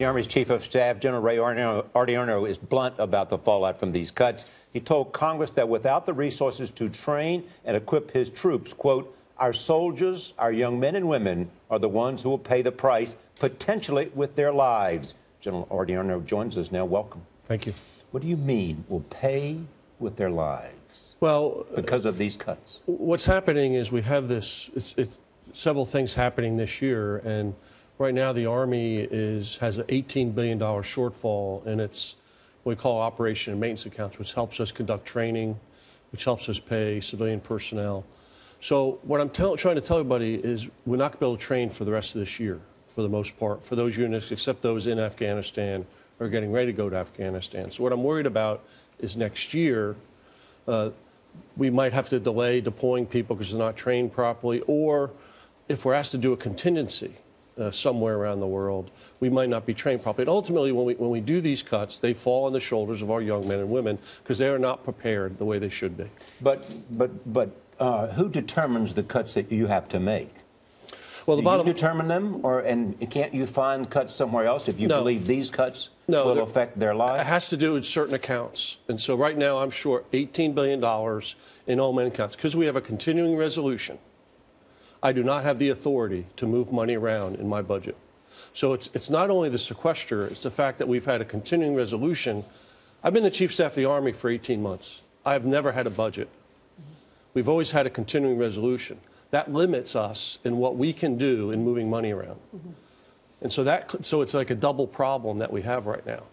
The Army's Chief of Staff, General Ray Odierno, is blunt about the fallout from these cuts. He told Congress that without the resources to train and equip his troops, quote, our soldiers, our young men and women, are the ones who will pay the price, potentially with their lives. General Odierno joins us now. Welcome. Thank you. What do you mean, will pay with their lives? Well, because of these cuts. What's happening is we have this, it's several things happening this year, and right now the Army has an $18 billion shortfall in its what we call operation and maintenance accounts, which helps us conduct training, which helps us pay civilian personnel. So what I'm trying to tell everybody is we're not going to be able to train for the rest of this year, for the most part, for those units, except those in Afghanistan or getting ready to go to Afghanistan. So what I'm worried about is next year, we might have to delay deploying people because they're not trained properly, or if we're asked to do a contingency somewhere around the world, we might not be trained properly. And ultimately, when we do these cuts, they fall on the shoulders of our young men and women because they are not prepared the way they should be. But who determines the cuts that you have to make? Well, Do you determine them, and can't you find cuts somewhere else if you believe these cuts will affect their lives? It has to do with certain accounts. And so right now I'm short $18 billion in all men accounts. Because we have a continuing resolution, I do not have the authority to move money around in my budget. So it's not only the sequester, it's the fact that we've had a continuing resolution. I've been the Chief of Staff of the Army for 18 months. I have never had a budget. We've always had a continuing resolution. That limits us in what we can do in moving money around. And so it's like a double problem that we have right now.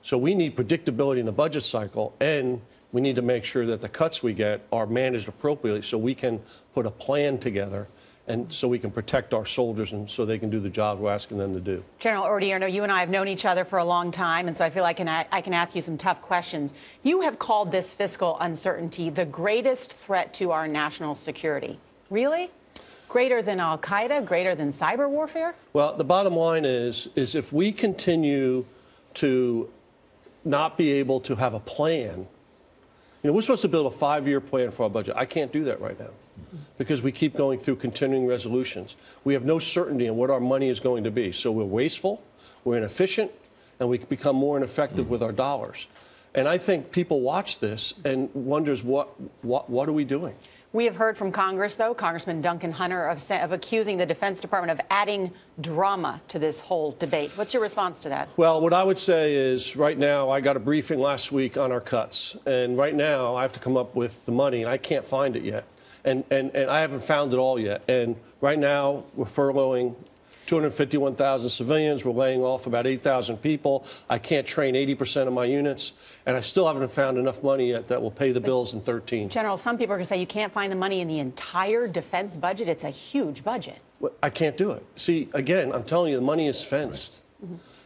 So we need predictability in the budget cycle, and we need to make sure that the cuts we get are managed appropriately so we can put a plan together and so we can protect our soldiers and so they can do the job we're asking them to do. General Odierno, you and I have known each other for a long time, and so I feel like I can ask you some tough questions. You have called this fiscal uncertainty the greatest threat to our national security. Really? Greater than al-Qaeda, greater than cyber warfare? Well, the bottom line is if we continue to not be able to have a plan, we're supposed to build a 5-year plan for our budget. I can't do that right now because we keep going through continuing resolutions. We have no certainty in what our money is going to be. So we're wasteful, we're inefficient, and we become more ineffective with our dollars. And I think people watch this and wonders what are we doing? We have heard from Congress, though, Congressman Duncan Hunter, of accusing the Defense Department of adding drama to this whole debate. What's your response to that? Well, what I would say is right now I got a briefing last week on our cuts. And right now I have to come up with the money, and I can't find it yet. And I haven't found it all yet. And right now we're furloughing 251,000 civilians. We're laying off about 8,000 people. I can't train 80% of my units. And I still haven't found enough money yet that will pay the bills in 2013. General, some people are going to say you can't find the money in the entire defense budget. It's a huge budget. Well, I can't do it. See, again, I'm telling you, the money is fenced.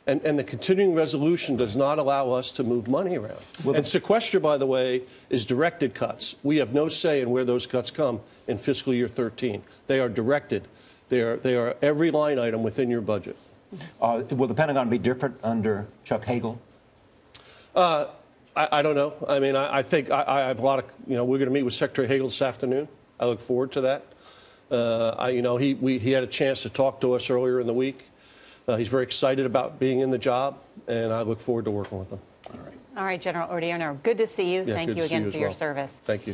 And the continuing resolution does not allow us to move money around. Well, and sequester, by the way, is directed cuts. We have no say in where those cuts come in fiscal year 2013. They are directed. They are every line item within your budget. Will the Pentagon be different under Chuck Hagel? I don't know. I mean, I think I have a lot of, we're going to meet with Secretary Hagel this afternoon. I look forward to that. He had a chance to talk to us earlier in the week. He's very excited about being in the job, and I look forward to working with him. All right, General Odierno, good to see you. Yeah, Thank you again for your service. Thank you.